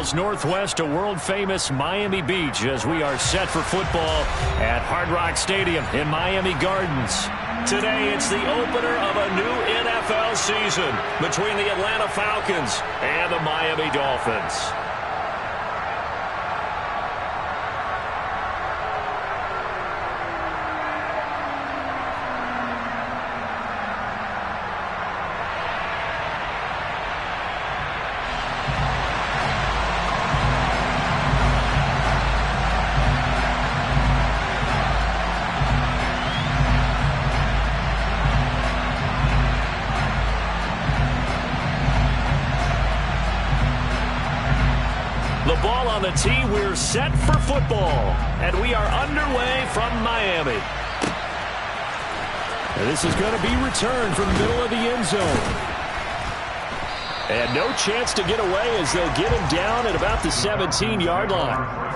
miles northwest of world-famous Miami Beach as we are set for football at Hard Rock Stadium in Miami Gardens. Today, it's the opener of a new NFL season between the Atlanta Falcons and the Miami Dolphins. The ball on the tee, we're set for football, and we are underway from Miami. And this is going to be returned from the middle of the end zone. And no chance to get away as they'll get him down at about the 17-yard line.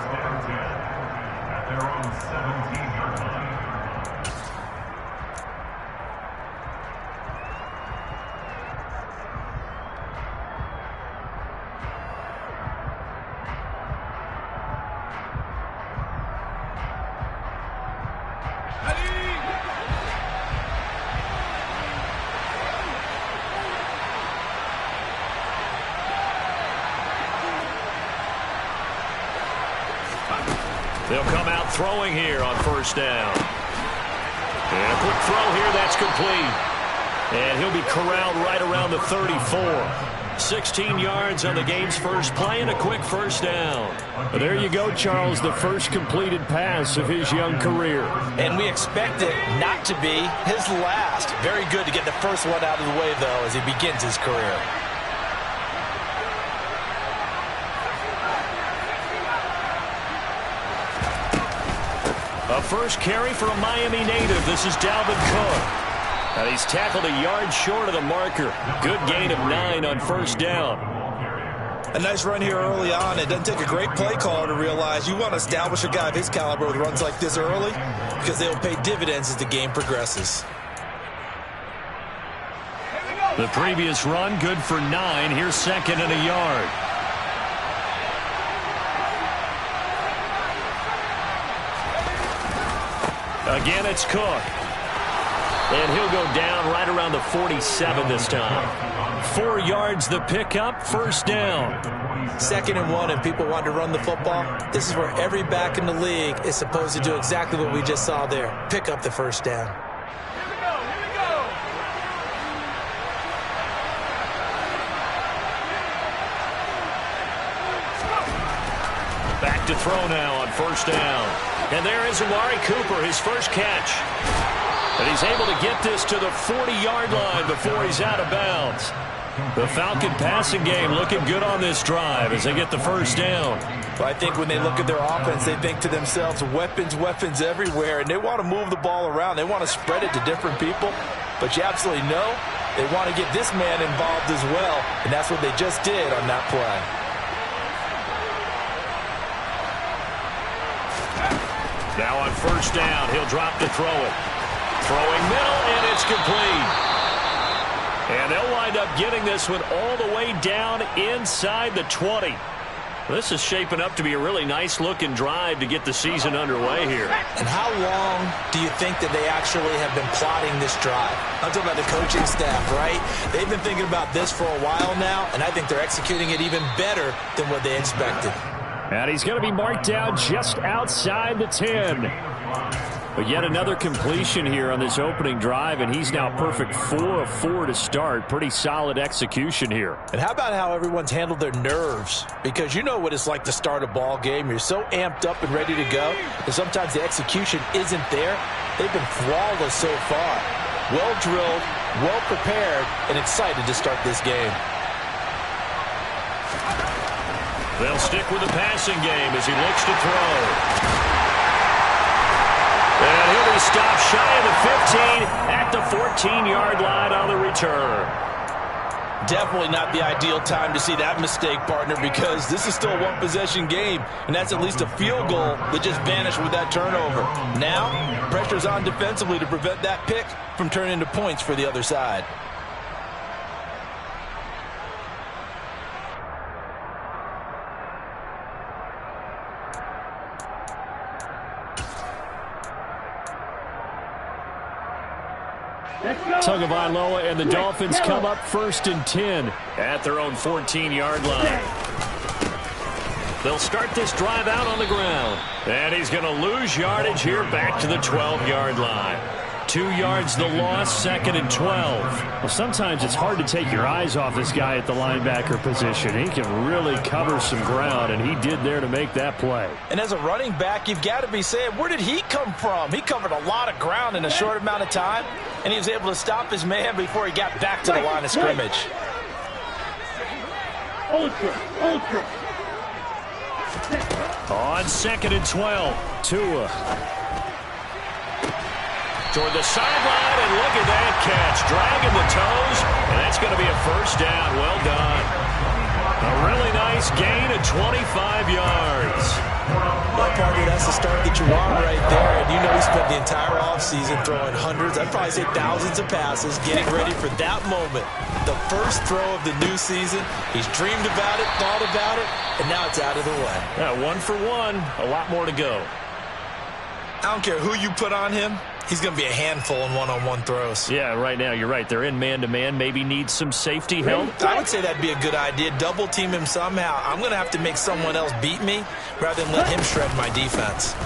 They'll come out throwing here on first down. And a quick throw here, that's complete. And he'll be corralled right around the 34. 16 yards on the game's first play and a quick first down. Well, there you go, Charles, the first completed pass of his young career. And we expect it not to be his last. Very good to get the first one out of the way, though, as he begins his career. A first carry for a Miami native. This is Dalvin Cook. And he's tackled a yard short of the marker. Good gain of 9 on first down. A nice run here early on. It doesn't take a great play caller to realize you want to establish a guy of his caliber with runs like this early because they'll pay dividends as the game progresses. The previous run, good for 9. Here's second and a yard. Again, it's Cook. And he'll go down right around the 47 this time. 4 yards the pickup, first down. 2nd and 1, and people want to run the football. This is where every back in the league is supposed to do exactly what we just saw there. Pick up the first down. Back to throw now on first down. And there is Amari Cooper, his first catch. And he's able to get this to the 40-yard line before he's out of bounds. The Falcon passing game looking good on this drive as they get the first down. Well, I think when they look at their offense, they think to themselves, weapons, weapons everywhere, and they want to move the ball around. They want to spread it to different people, but you absolutely know they want to get this man involved as well, and that's what they just did on that play. Now on first down, he'll drop to throw it. Throwing middle, and it's complete. And they'll wind up getting this one all the way down inside the 20. This is shaping up to be a really nice-looking drive to get the season underway here. And how long do you think that they actually have been plotting this drive? I'm talking about the coaching staff, right? They've been thinking about this for a while now, and I think they're executing it even better than what they expected. And he's going to be marked down just outside the 10. But yet another completion here on this opening drive, and he's now perfect 4 of 4 to start. Pretty solid execution here. And how about how everyone's handled their nerves? Because you know what it's like to start a ball game. You're so amped up and ready to go, and sometimes the execution isn't there. They've been flawless so far. Well drilled, well prepared, and excited to start this game. They'll stick with the passing game as he looks to throw. And he'll be stopped shy of the 15 at the 14-yard line on the return. Definitely not the ideal time to see that mistake, partner, because this is still a one-possession game, and that's at least a field goal that just vanished with that turnover. Now, pressure's on defensively to prevent that pick from turning into points for the other side. Tagovailoa and the Dolphins come up 1st and 10 at their own 14-yard line. They'll start this drive out on the ground. And he's going to lose yardage here back to the 12-yard line. 2 yards the loss, 2nd and 12. Well, sometimes it's hard to take your eyes off this guy at the linebacker position. He can really cover some ground, and he did there to make that play. And as a running back, you've got to be saying, where did he come from? He covered a lot of ground in a short amount of time, and he was able to stop his man before he got back to the line of scrimmage. On 2nd and 12, Tua. Toward the sideline, and look at that catch. Dragging the toes, and that's going to be a 1st down. Well done. A really nice gain of 25 yards. Well, partner, that's the start that you want right there. And you know he spent the entire offseason throwing hundreds, I'd probably say thousands of passes, getting ready for that moment. The first throw of the new season. He's dreamed about it, thought about it, and now it's out of the way. Yeah, 1 for 1. A lot more to go. I don't care who you put on him. He's going to be a handful in one-on-one throws. Yeah, right now, you're right. They're in man-to-man. Maybe needs some safety help. I would say that'd be a good idea. Double team him somehow. I'm going to have to make someone else beat me rather than let him shred my defense.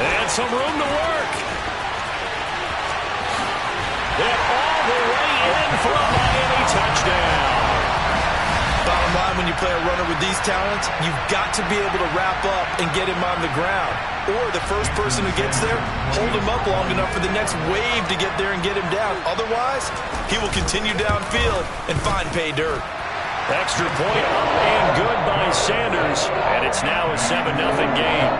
And some room to work. And all the way in for a Miami touchdown. Bottom line, when you play a runner with these talents, you've got to be able to wrap up and get him on the ground. Or the first person who gets there, hold him up long enough for the next wave to get there and get him down. Otherwise, he will continue downfield and find pay dirt. Extra point up and good by Sanders. And it's now a 7-0 game.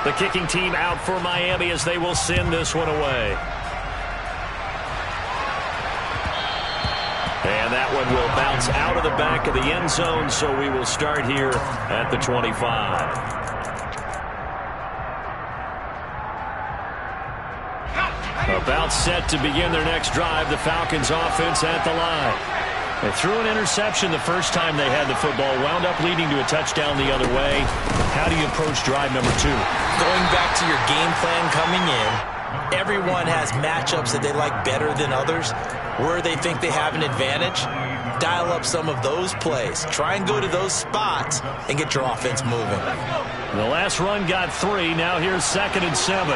The kicking team out for Miami as they will send this one away. And that one will bounce out of the back of the end zone, so we will start here at the 25. About set to begin their next drive, the Falcons offense at the line. They threw an interception the first time they had the football, wound up leading to a touchdown the other way. How do you approach drive number 2? Going back to your game plan coming in, everyone has matchups that they like better than others. Where they think they have an advantage, dial up some of those plays. Try and go to those spots and get your offense moving. The last run got 3. Now here's 2nd and 7.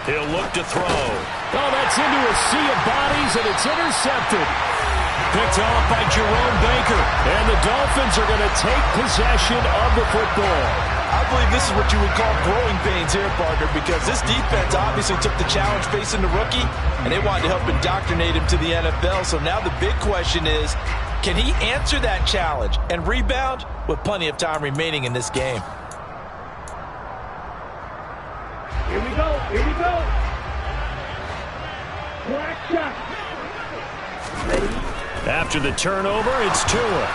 He'll look to throw. Oh, that's into a sea of bodies, and it's intercepted. Picked off by Jerome Baker. And the Dolphins are going to take possession of the football. I believe this is what you would call growing pains here, partner, because this defense obviously took the challenge facing the rookie, and they wanted to help indoctrinate him to the NFL. So now the big question is, can he answer that challenge and rebound with plenty of time remaining in this game? Here we go. Here we go. Black shot. Ready? After the turnover, it's Tua.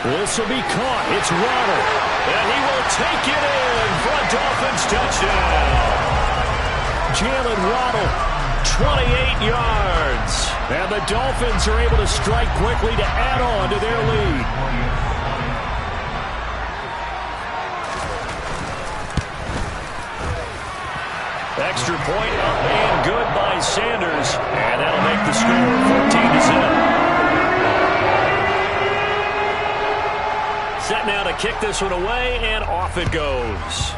This will be caught. It's Waddle. And he will take it in for a Dolphins touchdown. Jalen Waddle, 28 yards. And the Dolphins are able to strike quickly to add on to their lead. Extra point up and good by Sanders. And that'll make the score 14-0. Set now to kick this one away, and off it goes.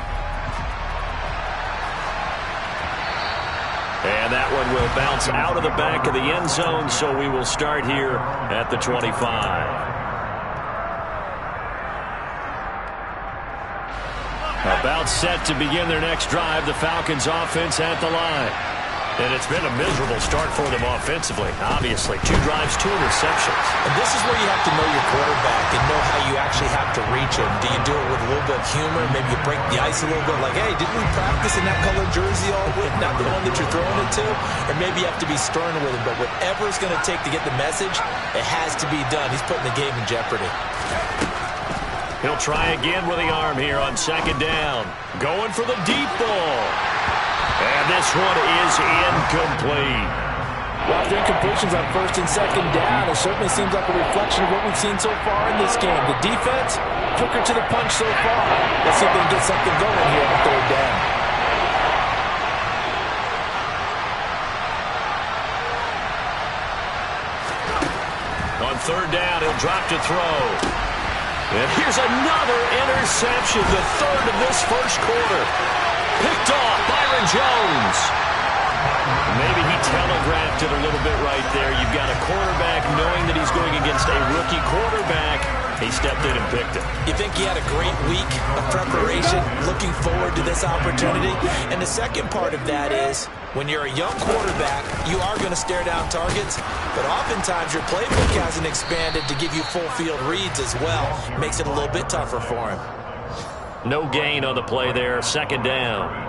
And that one will bounce out of the back of the end zone, so we will start here at the 25. About set to begin their next drive, the Falcons offense at the line. And it's been a miserable start for them offensively, obviously. 2 drives, 2 interceptions. And this is where you have to know your quarterback and know how you actually have to reach him. Do you do it with a little bit of humor? Maybe you break the ice a little bit, like, hey, didn't we practice in that colored jersey all week? Not the one that you're throwing it to? Or maybe you have to be stern with him. But whatever it's going to take to get the message, it has to be done. He's putting the game in jeopardy. He'll try again with the arm here on 2nd down. Going for the deep ball. And this one is incomplete. Well, after incompletions on first and second down, it certainly seems like a reflection of what we've seen so far in this game. The defense, quicker to the punch so far. Let's see if they can get something going here on third down. On third down, he'll drop to throw. And here's another interception, the third of this first quarter. Picked off Byron Jones. Maybe he telegraphed it a little bit right there. You've got a quarterback knowing that he's going against a rookie quarterback. He stepped in and picked it. You think he had a great week of preparation, looking forward to this opportunity? And the second part of that is, when you're a young quarterback, you are going to stare down targets, but oftentimes your playbook hasn't expanded to give you full field reads as well. Makes it a little bit tougher for him. No gain on the play there, second down.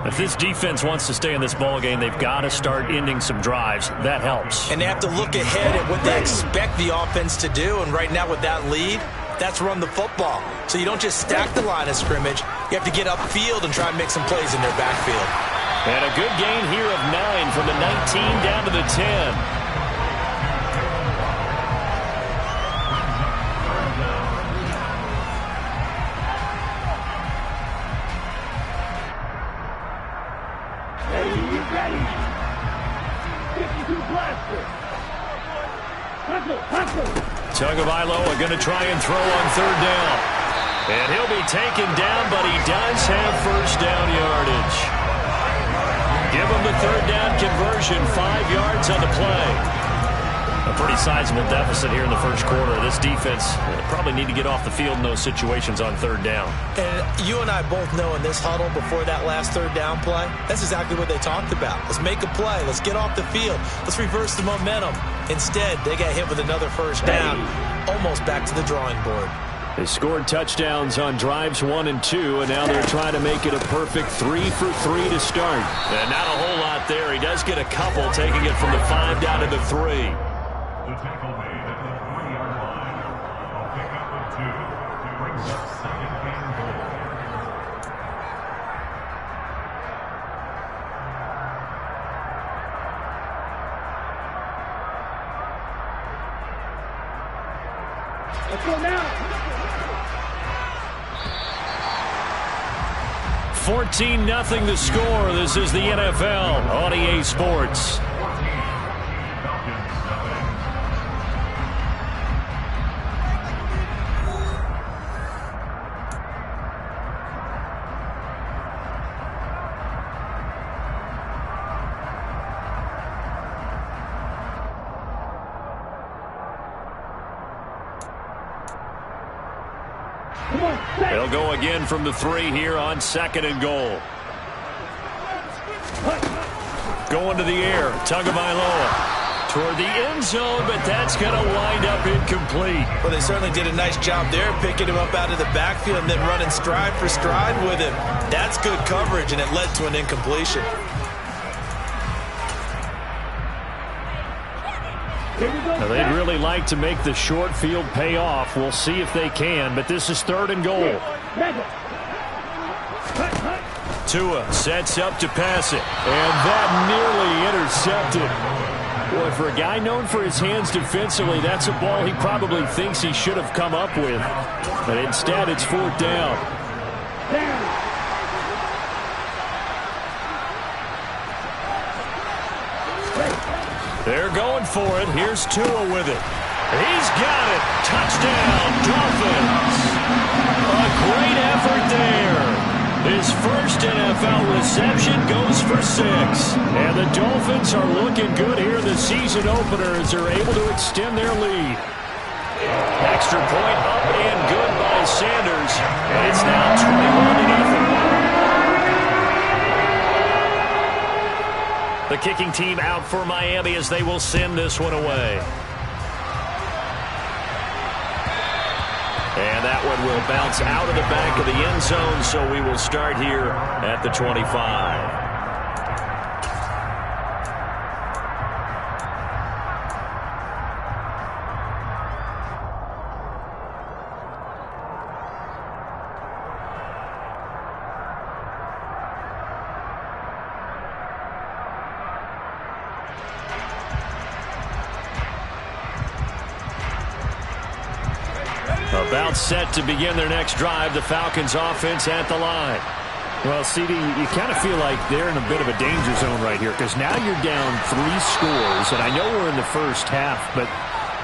If this defense wants to stay in this ballgame, they've got to start ending some drives. That helps. And they have to look ahead at what they expect the offense to do. And right now with that lead, that's run the football. So you don't just stack the line of scrimmage. You have to get upfield and try and make some plays in their backfield. And a good gain here of 9 from the 19 down to the 10. Tagovailoa going to try and throw on third down. And he'll be taken down, but he does have first down yardage. Give him the third down conversion, 5 yards on the play. A pretty sizable deficit here in the first quarter. This defense probably need to get off the field in those situations on third down. And you and I both know in this huddle before that last third down play, that's exactly what they talked about. Let's make a play. Let's get off the field. Let's reverse the momentum. Instead, they got hit with another first down, almost back to the drawing board. They scored touchdowns on drives 1 and 2, and now they're trying to make it a perfect 3 for 3 to start. And not a whole lot there. He does get a couple, taking it from the 5 down to the 3. The tackle made at the 3-yard line. A pickup of 2 brings up second and goal. Let's go now. 14-0 the score. This is the NFL on EA Sports. They'll go again from the 3 here on 2nd and goal. Going to the air, Tagovailoa toward the end zone, but that's going to wind up incomplete. Well, they certainly did a nice job there, picking him up out of the backfield and then running stride for stride with him. That's good coverage, and it led to an incompletion. Now, they'd really like to make the short field pay off. We'll see if they can, but this is 3rd and goal. Tua sets up to pass it, and that nearly intercepted. Boy, for a guy known for his hands defensively, that's a ball he probably thinks he should have come up with. But instead, it's 4th down. They're going for it. Here's Tua with it. He's got it. Touchdown, Dolphins. A great effort there. His first NFL reception goes for 6. And the Dolphins are looking good here in the season opener as they're able to extend their lead. Extra point up and good by Sanders. And it's now 21-0. The kicking team out for Miami as they will send this one away. And that one will bounce out of the back of the end zone, so we will start here at the 25. About set to begin their next drive. The Falcons offense at the line. Well, CD, you kind of feel like they're in a bit of a danger zone right here because now you're down 3 scores, and I know we're in the first half, but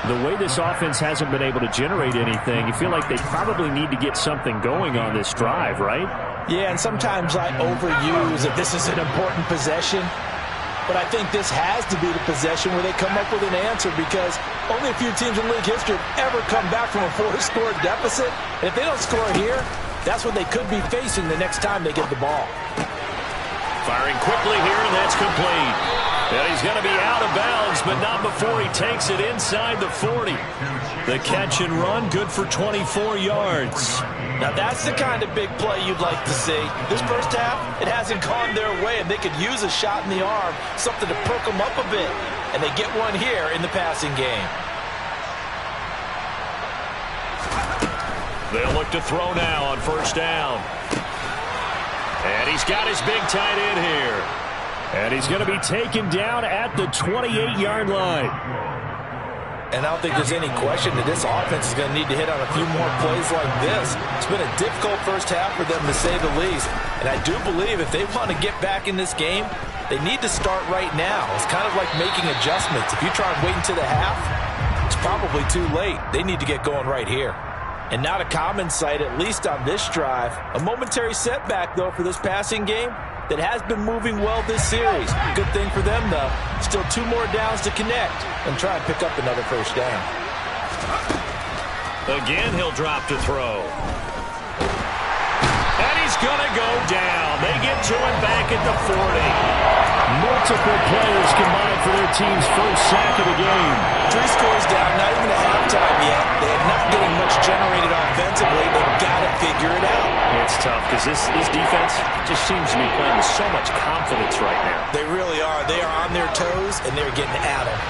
the way this offense hasn't been able to generate anything, you feel like they probably need to get something going on this drive, right? Yeah, and sometimes I overuse that this is an important possession, but I think this has to be the possession where they come up with an answer because only a few teams in league history have ever come back from a 4-score deficit. And if they don't score here, that's what they could be facing the next time they get the ball. Firing quickly here, and that's complete. And he's going to be out of bounds, but not before he takes it inside the 40. The catch and run, good for 24 yards. Now that's the kind of big play you'd like to see. This first half, it hasn't gone their way, and they could use a shot in the arm, something to perk them up a bit. And they get one here in the passing game. They'll look to throw now on first down. And he's got his big tight end here. And he's going to be taken down at the 28-yard line. And I don't think there's any question that this offense is going to need to hit on a few more plays like this. It's been a difficult first half for them, to say the least. And I do believe if they want to get back in this game, they need to start right now. It's kind of like making adjustments. If you try and wait until the half, it's probably too late. They need to get going right here. And not a common sight, at least on this drive. A momentary setback, though, for this passing game that has been moving well this series. Good thing for them, though. Still 2 more downs to connect and try and pick up another first down. Again, he'll drop to throw. And he's going to go down. They get to him back at the 40. Multiple players combined for their team's first sack of the game. 3 scores down, not even a halftime yet. They're not getting much generated offensively. They've got to figure it out. It's tough because this defense just seems to be playing with so much confidence right now. They really are. They are on their toes, and they're getting at them.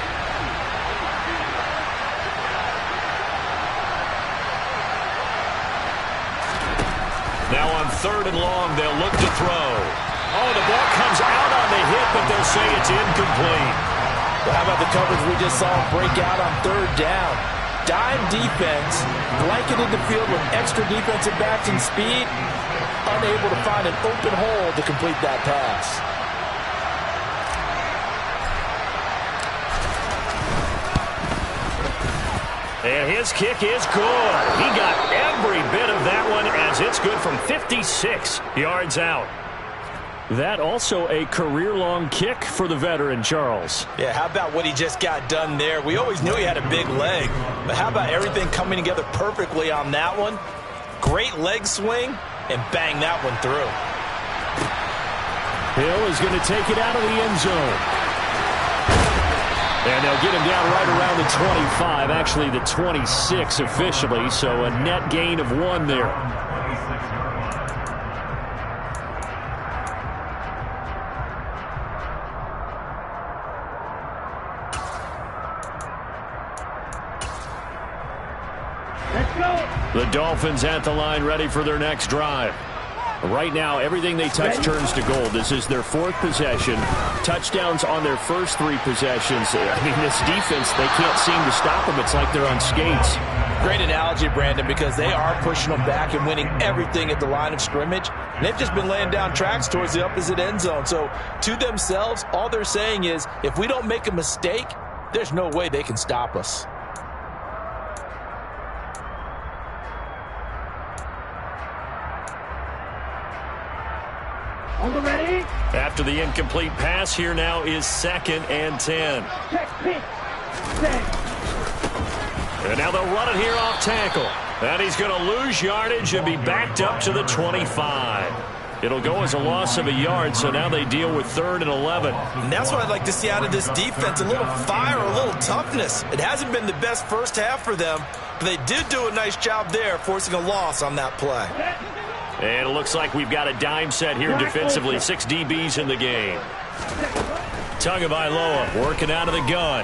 Now on 3rd and long, they'll look to throw. Oh, the ball comes out on the hit, but they'll say it's incomplete. Well, how about the coverage we just saw break out on 3rd down? Dime defense, blanketed the field with extra defensive backs and speed, unable to find an open hole to complete that pass. And his kick is good. He got every bit of that one as it's good from 56 yards out. That also a career-long kick for the veteran, Charles. Yeah, how about what he just got done there? We always knew he had a big leg, but how about everything coming together perfectly on that one? Great leg swing, and bang that one through. Hill is going to take it out of the end zone. And they'll get him down right around the 25, actually the 26 officially, so a net gain of 1 there. The Dolphins at the line, ready for their next drive. Right now, everything they touch turns to gold. This is their 4th possession. Touchdowns on their first 3 possessions. I mean, this defense, they can't seem to stop them. It's like they're on skates. Great analogy, Brandon, because they are pushing them back and winning everything at the line of scrimmage. And they've just been laying down tracks towards the opposite end zone. So, to themselves, all they're saying is, if we don't make a mistake, there's no way they can stop us. Ready? After the incomplete pass, here now is 2nd and 10. Check, pitch, set. And now they'll run it here off tackle. And he's going to lose yardage and be backed up to the 25. It'll go as a loss of a yard, so now they deal with 3rd and 11. And that's what I'd like to see out of this defense, a little fire, a little toughness. It hasn't been the best first half for them, but they did do a nice job there, forcing a loss on that play. And it looks like we've got a dime set here defensively. 6 DBs in the game. Tagovailoa working out of the gun.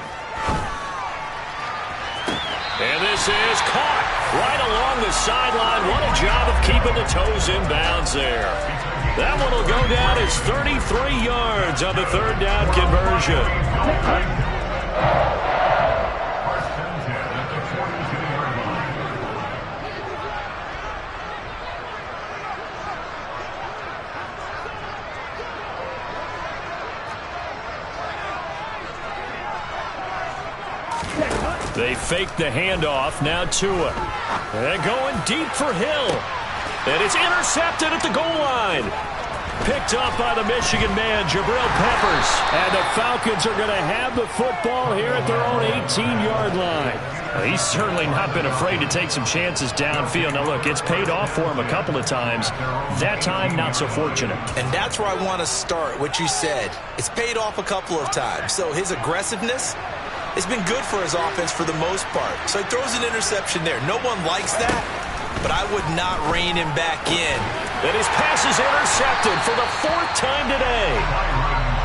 And this is caught right along the sideline. What a job of keeping the toes in bounds there. That one will go down as 33 yards on the 3rd down conversion. They fake the handoff. Now Tua. And going deep for Hill. And it's intercepted at the goal line. Picked up by the Michigan man, Jabril Peppers. And the Falcons are going to have the football here at their own 18-yard line. He's certainly not been afraid to take some chances downfield. Now, look, it's paid off for him a couple of times. That time, not so fortunate. And that's where I want to start, what you said. It's paid off a couple of times. So his aggressiveness has been good for his offense for the most part. So he throws an interception there. No one likes that, but I would not rein him back in. And his pass is intercepted for the 4th time today.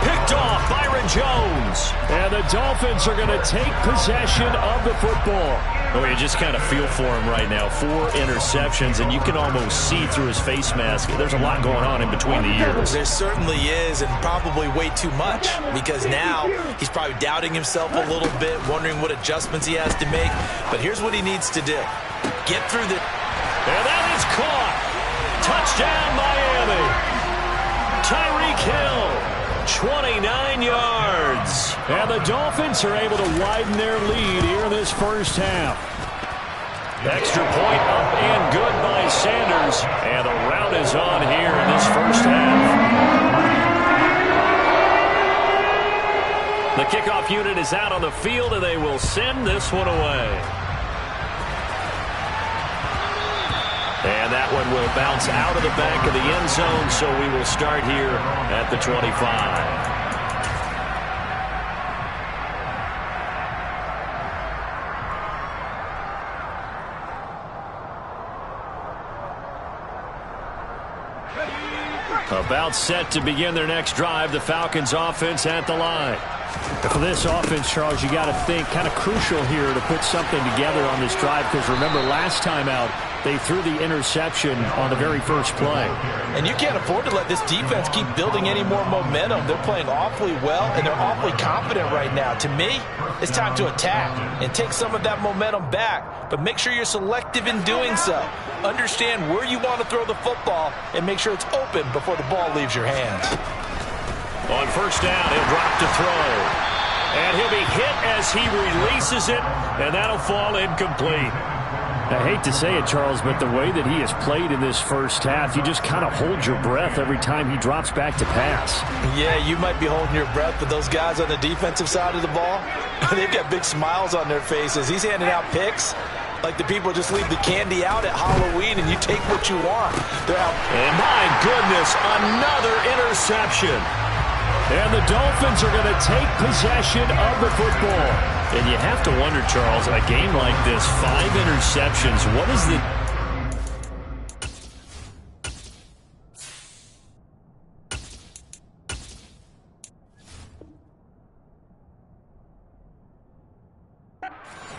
Picked off Byron Jones. And the Dolphins are going to take possession of the football. Oh, you just kind of feel for him right now. 4 interceptions, and you can almost see through his face mask. There's a lot going on in between the ears. There certainly is, and probably way too much, because now he's probably doubting himself a little bit, wondering what adjustments he has to make. But here's what he needs to do. Get through the... And that is caught. Touchdown, Miami. Tyreek Hill. 29 yards. And the Dolphins are able to widen their lead here in this first half. Extra point up and good by Sanders. And the rout is on here in this first half. The kickoff unit is out on the field, and they will send this one away. And that one will bounce out of the back of the end zone, so we will start here at the 25. About set to begin their next drive, the Falcons offense at the line. For this offense, Charles, you got to think kind of crucial here to put something together on this drive, because remember last time out, they threw the interception on the very first play. And you can't afford to let this defense keep building any more momentum. They're playing awfully well, and they're awfully confident right now. To me, it's time to attack and take some of that momentum back, but make sure you're selective in doing so. Understand where you want to throw the football and make sure it's open before the ball leaves your hands. On first down, he'll drop to throw. And he'll be hit as he releases it, and that'll fall incomplete. I hate to say it, Charles, but the way that he has played in this first half, you just kind of hold your breath every time he drops back to pass. Yeah, you might be holding your breath, but those guys on the defensive side of the ball, they've got big smiles on their faces. He's handing out picks like the people just leave the candy out at Halloween and you take what you want. They're out. And my goodness, another interception. And the Dolphins are going to take possession of the football. And you have to wonder, Charles, a game like this, 5 interceptions, what is the...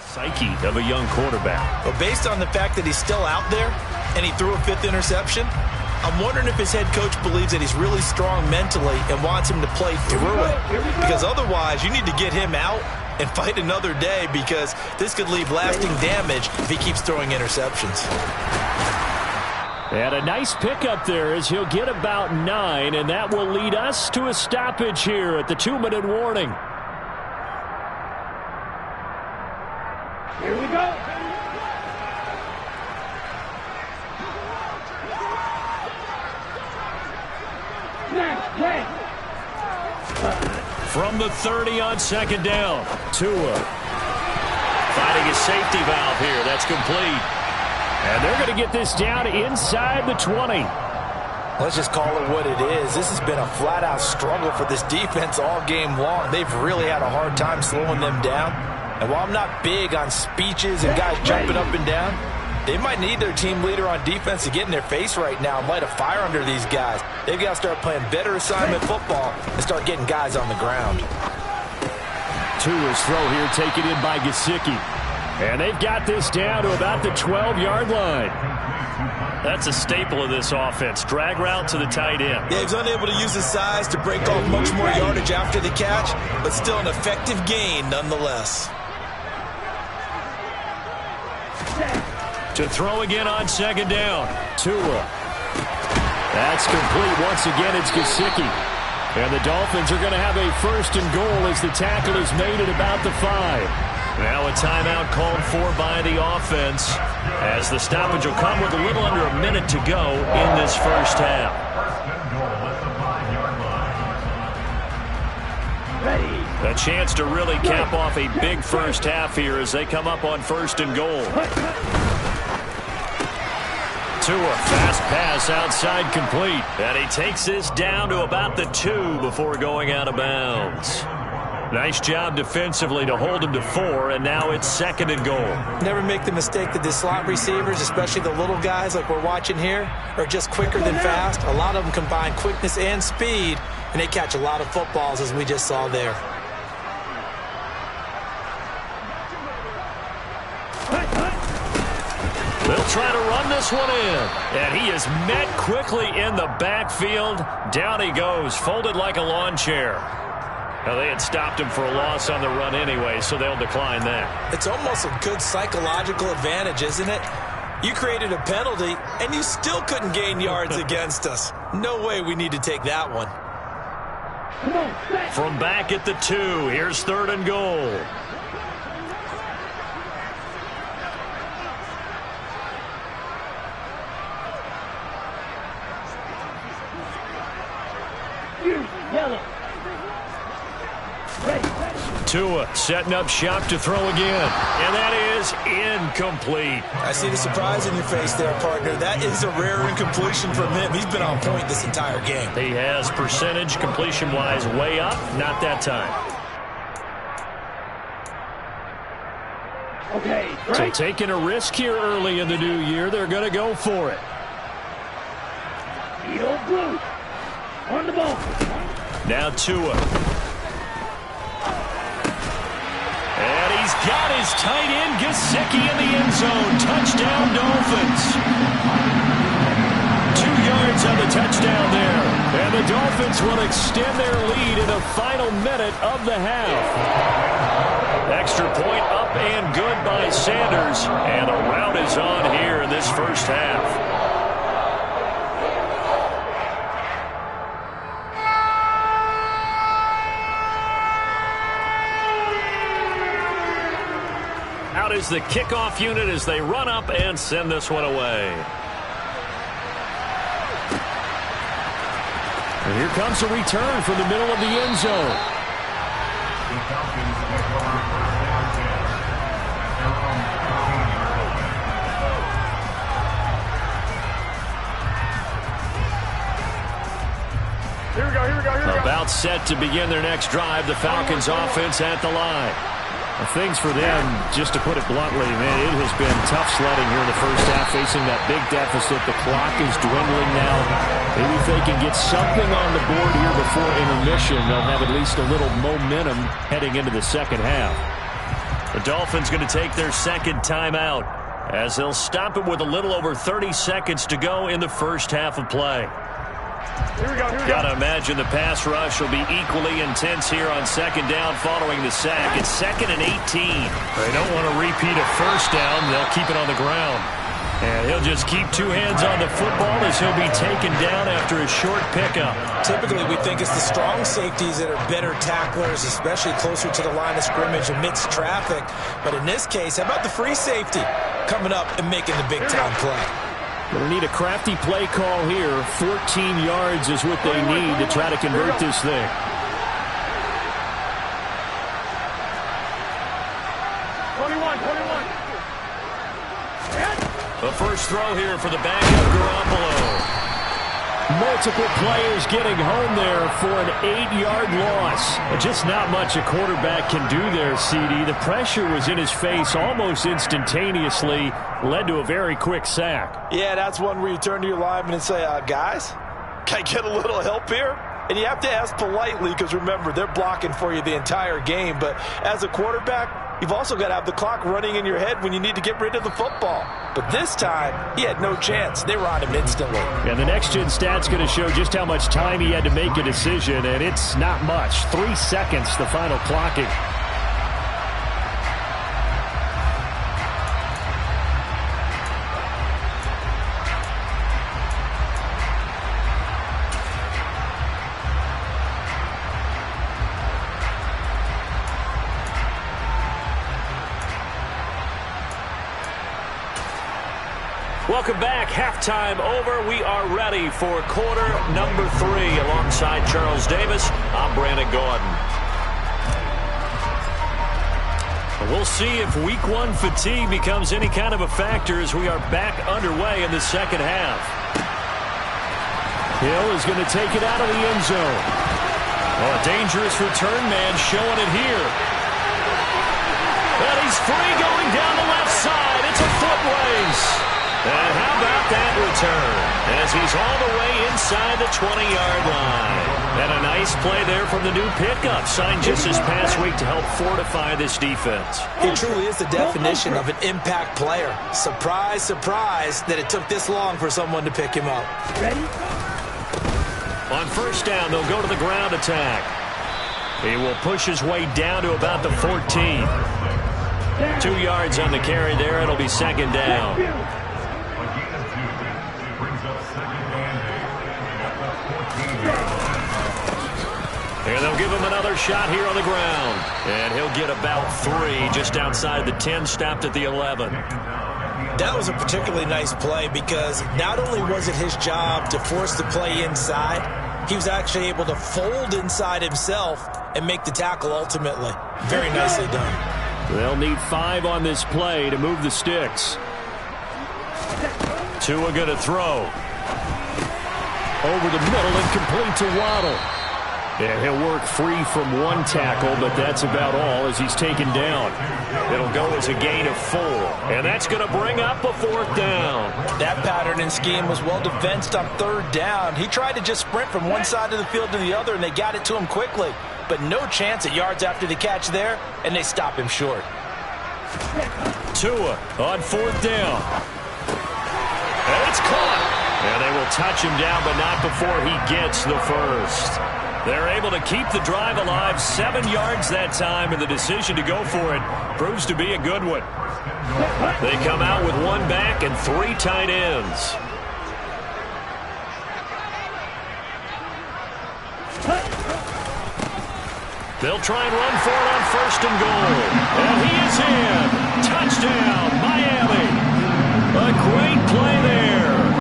psyche of a young quarterback? But based on the fact that he's still out there and he threw a 5th interception, I'm wondering if his head coach believes that he's really strong mentally and wants him to play through it. Because otherwise, you need to get him out and fight another day, because this could leave lasting damage if he keeps throwing interceptions. And a nice pickup there as he'll get about 9, and that will lead us to a stoppage here at the 2-minute warning. Here we go. Next play. From the 30 on second down, Tua finding a safety valve here. That's complete. And they're going to get this down inside the 20. Let's just call it what it is. This has been a flat-out struggle for this defense all game long. They've really had a hard time slowing them down. And while I'm not big on speeches and guys jumping up and down, they might need their team leader on defense to get in their face right now and light a fire under these guys. They've got to start playing better assignment football and start getting guys on the ground. Tua's throw here taken in by Gesicki. And they've got this down to about the 12-yard line. That's a staple of this offense. Drag route to the tight end. Yeah, he's unable to use his size to break off much more yardage after the catch, but still an effective gain nonetheless. To throw again on second down, Tua. That's complete. Once again, it's Gesicki. And the Dolphins are going to have a 1st and goal as the tackle is made at about the 5. Now a timeout called for by the offense, as the stoppage will come with a little under a minute to go in this first half. A chance to really cap off a big first half here as they come up on 1st and goal. Tua, fast pass outside, complete. And he takes this down to about the 2 before going out of bounds. Nice job defensively to hold him to 4, and now it's 2nd and goal. Never make the mistake that the slot receivers, especially the little guys like we're watching here, are just quicker than fast. A lot of them combine quickness and speed, and they catch a lot of footballs, as we just saw there. They'll try to run this one in, and he is met quickly in the backfield. Down he goes, folded like a lawn chair. Now, they had stopped him for a loss on the run anyway, so they'll decline that. It's almost a good psychological advantage, isn't it? You created a penalty, and you still couldn't gain yards against us. No way we need to take that one. From back at the 2, here's 3rd and goal. Tua setting up shop to throw again, and that is incomplete. I see the surprise in your face there, partner. That is a rare incompletion from him. He's been on point this entire game. He has percentage completion-wise way up, not that time. Okay, so taking a risk here early in the new year, they're going to go for it. Field blue on the ball. Now Tua. And he's got his tight end, Gesicki, in the end zone. Touchdown, Dolphins. 2 yards on the touchdown there. And the Dolphins will extend their lead in the final minute of the half. Extra point up and good by Sanders. And a rout is on here in this first half. Out is the kickoff unit as they run up and send this one away. And here comes a return from the middle of the end zone. Here we go. About set to begin their next drive. The Falcons offense at the line. Things for them, just to put it bluntly, man, it has been tough sledding here in the first half, facing that big deficit. The clock is dwindling now. Maybe if they can get something on the board here before intermission, they'll have at least a little momentum heading into the second half. The Dolphins going to take their second timeout as they'll stop it with a little over 30 seconds to go in the first half of play. Here we go. Gotta imagine the pass rush will be equally intense here on second down following the sack. It's 2nd and 18. They don't want to repeat a first down. They'll keep it on the ground. And he'll just keep 2 hands on the football as he'll be taken down after a short pickup. Typically, we think it's the strong safeties that are better tacklers, especially closer to the line of scrimmage amidst traffic. But in this case, how about the free safety coming up and making the big-time play? They'll need a crafty play call here. 14 yards is what they need to try to convert this thing. The first throw here for the backup Garoppolo. Multiple players getting home there for an 8-yard loss. Just not much a quarterback can do there, CD. The pressure was in his face almost instantaneously, led to a very quick sack. Yeah, that's one where you turn to your lineman and say, guys, can I get a little help here? And you have to ask politely because, remember, they're blocking for you the entire game. But as a quarterback, you've also got to have the clock running in your head when you need to get rid of the football. But this time, he had no chance. They were on him instantly. And the next-gen stat's going to show just how much time he had to make a decision, and it's not much. 3 seconds, the final clocking. Welcome back. Halftime over. We are ready for quarter number 3. Alongside Charles Davis, I'm Brandon Gaudin. We'll see if week 1 fatigue becomes any kind of a factor as we are back underway in the second half. Hill is going to take it out of the end zone. Oh, a dangerous return man showing it here. And he's free going down the left side. It's a foot race. And how about that return as he's all the way inside the 20-yard line. And a nice play there from the new pickup, signed just this past week to help fortify this defense. He truly is the definition of an impact player. Surprise, surprise that it took this long for someone to pick him up. Ready? On first down, they'll go to the ground attack. He will push his way down to about the 14. 2 yards on the carry there. It'll be second down. And they'll give him another shot here on the ground. And he'll get about 3 just outside the 10, stopped at the 11. That was a particularly nice play because not only was it his job to force the play inside, he was actually able to fold inside himself and make the tackle ultimately. Very nicely done. They'll need 5 on this play to move the sticks. Tua going to throw. Over the middle and complete to Waddle. And he'll work free from 1 tackle, but that's about all as he's taken down. It'll go as a gain of 4. And that's going to bring up a 4th down. That pattern and scheme was well defensed on 3rd down. He tried to just sprint from one side of the field to the other, and they got it to him quickly. But no chance at yards after the catch there, and they stop him short. Tua on 4th down. And it's caught. And they will touch him down, but not before he gets the first. They're able to keep the drive alive, 7 yards that time, and the decision to go for it proves to be a good one. They come out with 1 back and 3 tight ends. They'll try and run for it on 1st and goal. And he is in. Touchdown, Miami. A great play